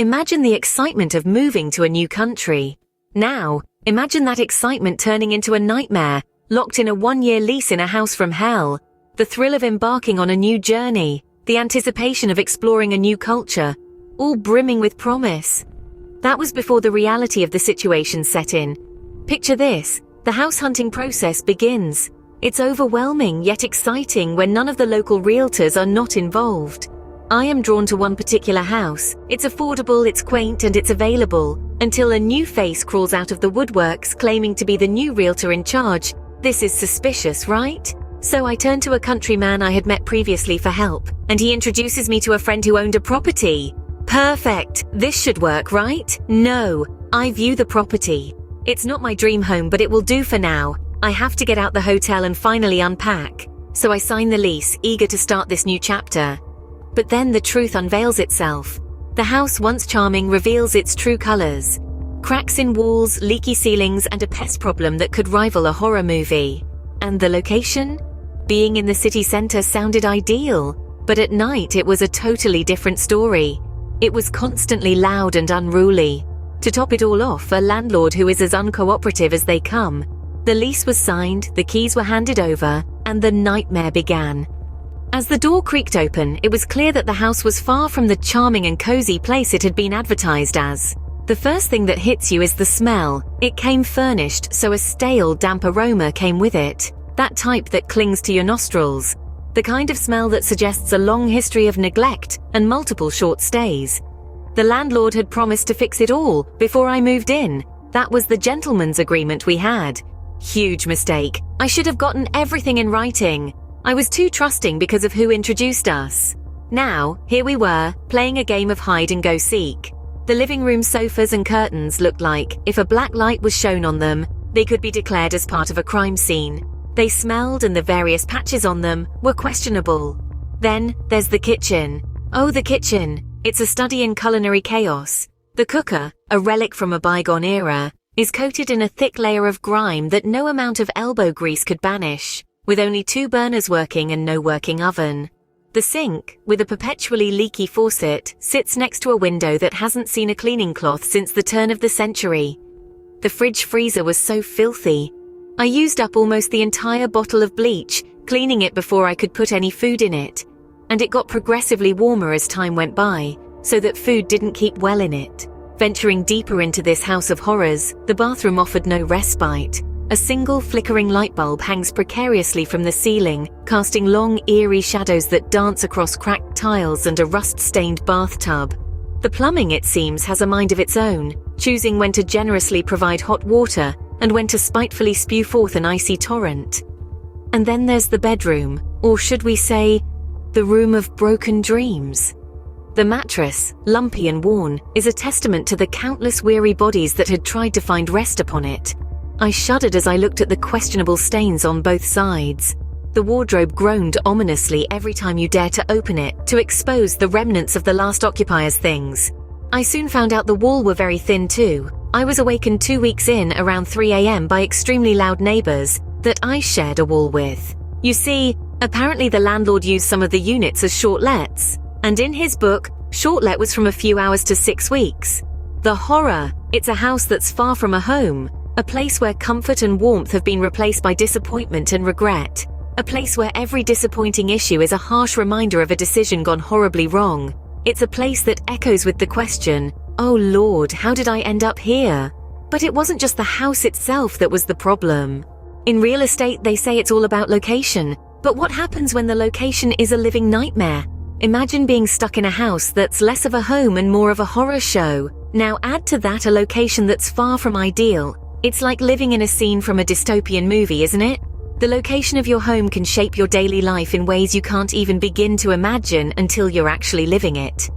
Imagine the excitement of moving to a new country. Now, imagine that excitement turning into a nightmare, locked in a 1-year lease in a house from hell. The thrill of embarking on a new journey, the anticipation of exploring a new culture, all brimming with promise. That was before the reality of the situation set in. Picture this, the house hunting process begins. It's overwhelming yet exciting when none of the local realtors are not involved. I am drawn to one particular house. It's affordable, it's quaint, and it's available, until a new face crawls out of the woodworks claiming to be the new realtor in charge. This is suspicious, right? So I turn to a countryman I had met previously for help, and he introduces me to a friend who owned a property. Perfect! This should work, right? No, I view the property. It's not my dream home, but it will do for now. I have to get out the hotel and finally unpack. So I sign the lease, eager to start this new chapter. But then the truth unveils itself. The house, once charming, reveals its true colors. Cracks in walls, leaky ceilings, and a pest problem that could rival a horror movie. And the location? Being in the city center sounded ideal, but at night it was a totally different story. It was constantly loud and unruly. To top it all off, a landlord who is as uncooperative as they come. The lease was signed, the keys were handed over, and the nightmare began. As the door creaked open, it was clear that the house was far from the charming and cozy place it had been advertised as. The first thing that hits you is the smell. It came furnished, so a stale, damp aroma came with it. That type that clings to your nostrils. The kind of smell that suggests a long history of neglect and multiple short stays. The landlord had promised to fix it all before I moved in. That was the gentleman's agreement we had. Huge mistake. I should have gotten everything in writing. I was too trusting because of who introduced us. Now, here we were, playing a game of hide and go seek. The living room sofas and curtains looked like, if a black light was shown on them, they could be declared as part of a crime scene. They smelled, and the various patches on them were questionable. Then, there's the kitchen. Oh, the kitchen. It's a study in culinary chaos. The cooker, a relic from a bygone era, is coated in a thick layer of grime that no amount of elbow grease could banish, with only 2 burners working and no working oven. The sink, with a perpetually leaky faucet, sits next to a window that hasn't seen a cleaning cloth since the turn of the century. The fridge freezer was so filthy. I used up almost the entire bottle of bleach, cleaning it before I could put any food in it. And it got progressively warmer as time went by, so that food didn't keep well in it. Venturing deeper into this house of horrors, the bathroom offered no respite. A single flickering light bulb hangs precariously from the ceiling, casting long, eerie shadows that dance across cracked tiles and a rust-stained bathtub. The plumbing, it seems, has a mind of its own, choosing when to generously provide hot water and when to spitefully spew forth an icy torrent. And then there's the bedroom, or should we say, the room of broken dreams. The mattress, lumpy and worn, is a testament to the countless weary bodies that had tried to find rest upon it. I shuddered as I looked at the questionable stains on both sides. The wardrobe groaned ominously every time you dared to open it to expose the remnants of the last occupier's things. I soon found out the wall were very thin too. I was awakened 2 weeks in around 3 a.m. by extremely loud neighbors that I shared a wall with. You see, apparently the landlord used some of the units as short-lets. And in his book, short-let was from a few hours to 6 weeks. The horror! It's a house that's far from a home. A place where comfort and warmth have been replaced by disappointment and regret. A place where every disappointing issue is a harsh reminder of a decision gone horribly wrong. It's a place that echoes with the question, "Oh Lord, how did I end up here?" But it wasn't just the house itself that was the problem. In real estate, they say it's all about location. But what happens when the location is a living nightmare? Imagine being stuck in a house that's less of a home and more of a horror show. Now add to that a location that's far from ideal. It's like living in a scene from a dystopian movie, isn't it? The location of your home can shape your daily life in ways you can't even begin to imagine until you're actually living it.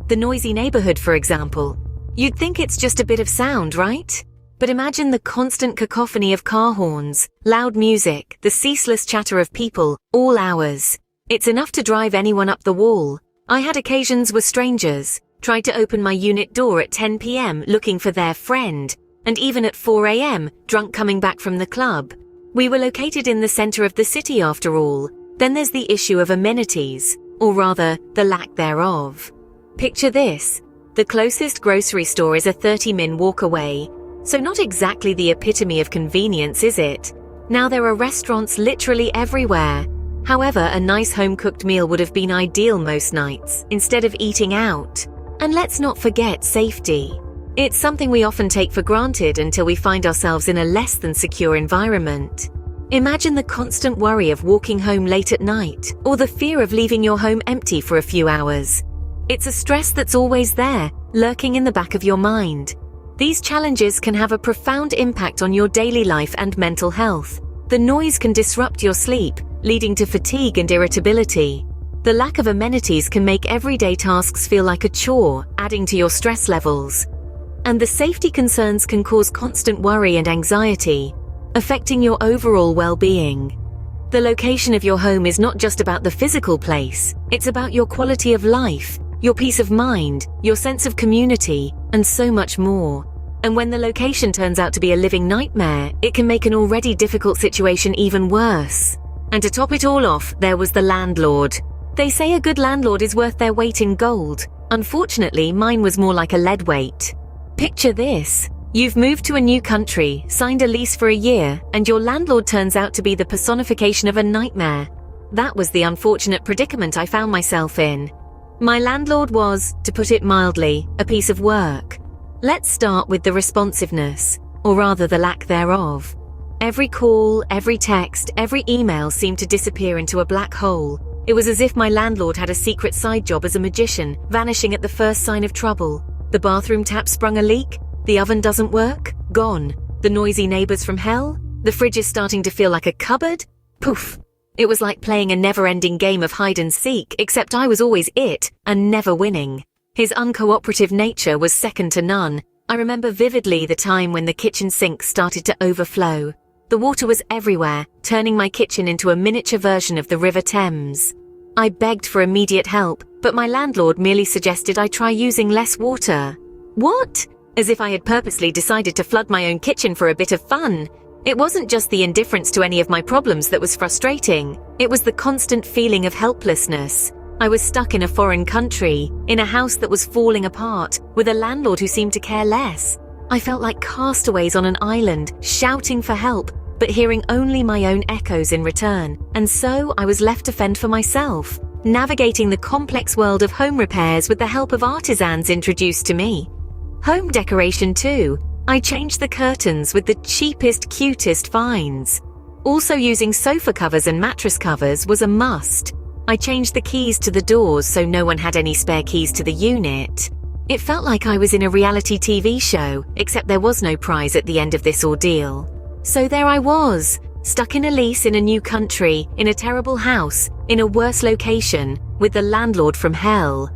The noisy neighborhood, for example. You'd think it's just a bit of sound, right? But imagine the constant cacophony of car horns, loud music, the ceaseless chatter of people, all hours. It's enough to drive anyone up the wall. I had occasions where strangers tried to open my unit door at 10 p.m. looking for their friend, and even at 4 a.m. drunk coming back from the club. We were located in the center of the city after all. Then there's the issue of amenities, or rather, the lack thereof. Picture this. The closest grocery store is a 30-minute walk away, so not exactly the epitome of convenience, is it? Now there are restaurants literally everywhere. However, a nice home-cooked meal would have been ideal most nights, instead of eating out. And let's not forget safety. It's something we often take for granted until we find ourselves in a less than secure environment. Imagine the constant worry of walking home late at night, or the fear of leaving your home empty for a few hours. It's a stress that's always there, lurking in the back of your mind. These challenges can have a profound impact on your daily life and mental health. The noise can disrupt your sleep, leading to fatigue and irritability. The lack of amenities can make everyday tasks feel like a chore, adding to your stress levels. And the safety concerns can cause constant worry and anxiety, affecting your overall well-being. The location of your home is not just about the physical place, it's about your quality of life, your peace of mind, your sense of community, and so much more. And when the location turns out to be a living nightmare, it can make an already difficult situation even worse. And to top it all off, there was the landlord. They say a good landlord is worth their weight in gold. Unfortunately, mine was more like a lead weight. Picture this. You've moved to a new country, signed a lease for a year, and your landlord turns out to be the personification of a nightmare. That was the unfortunate predicament I found myself in. My landlord was, to put it mildly, a piece of work. Let's start with the responsiveness, or rather the lack thereof. Every call, every text, every email seemed to disappear into a black hole. It was as if my landlord had a secret side job as a magician, vanishing at the first sign of trouble. The bathroom tap sprung a leak, the oven doesn't work, gone. The noisy neighbors from hell, the fridge is starting to feel like a cupboard, poof. It was like playing a never-ending game of hide and seek, except I was always it, and never winning. His uncooperative nature was second to none. I remember vividly the time when the kitchen sink started to overflow. The water was everywhere, turning my kitchen into a miniature version of the River Thames. I begged for immediate help, but my landlord merely suggested I try using less water. What? As if I had purposely decided to flood my own kitchen for a bit of fun. It wasn't just the indifference to any of my problems that was frustrating. It was the constant feeling of helplessness. I was stuck in a foreign country, in a house that was falling apart, with a landlord who seemed to care less. I felt like castaways on an island, shouting for help, but hearing only my own echoes in return. And so I was left to fend for myself, navigating the complex world of home repairs with the help of artisans introduced to me. Home decoration too. I changed the curtains with the cheapest, cutest finds. Also using sofa covers and mattress covers was a must. I changed the keys to the doors so no one had any spare keys to the unit. It felt like I was in a reality TV show, except there was no prize at the end of this ordeal. So there I was, stuck in a lease in a new country, in a terrible house, in a worse location, with the landlord from hell.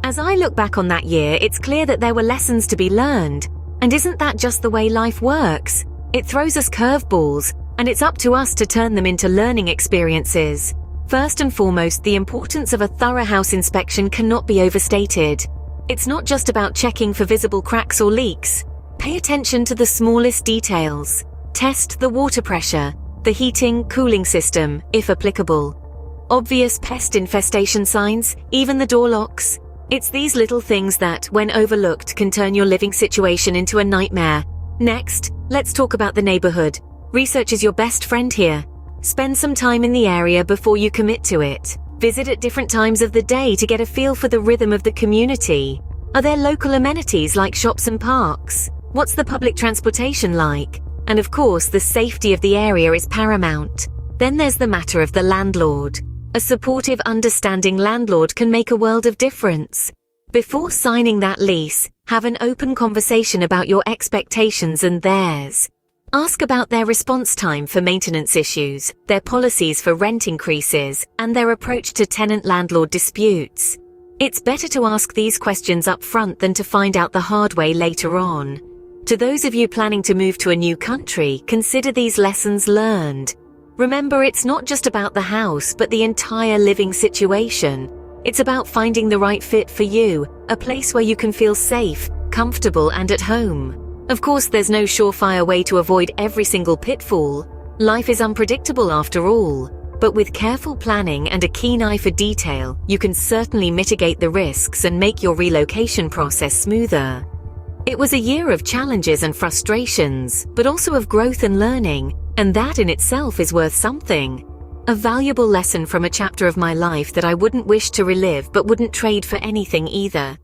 As I look back on that year, it's clear that there were lessons to be learned. And isn't that just the way life works? It throws us curveballs, and it's up to us to turn them into learning experiences. First and foremost, the importance of a thorough house inspection cannot be overstated. It's not just about checking for visible cracks or leaks. Pay attention to the smallest details. Test the water pressure, the heating, cooling system, if applicable. Obvious pest infestation signs, even the door locks. It's these little things that, when overlooked, can turn your living situation into a nightmare. Next, let's talk about the neighborhood. Research is your best friend here. Spend some time in the area before you commit to it. Visit at different times of the day to get a feel for the rhythm of the community. Are there local amenities like shops and parks? What's the public transportation like? And of course, the safety of the area is paramount. Then there's the matter of the landlord. A supportive, understanding landlord can make a world of difference. Before signing that lease, have an open conversation about your expectations and theirs. Ask about their response time for maintenance issues, their policies for rent increases, and their approach to tenant-landlord disputes. It's better to ask these questions up front than to find out the hard way later on. To those of you planning to move to a new country, consider these lessons learned. Remember, it's not just about the house, but the entire living situation. It's about finding the right fit for you, a place where you can feel safe, comfortable, and at home. Of course, there's no surefire way to avoid every single pitfall. Life is unpredictable after all. But with careful planning and a keen eye for detail, you can certainly mitigate the risks and make your relocation process smoother. It was a year of challenges and frustrations, but also of growth and learning, and that in itself is worth something. A valuable lesson from a chapter of my life that I wouldn't wish to relive but wouldn't trade for anything either.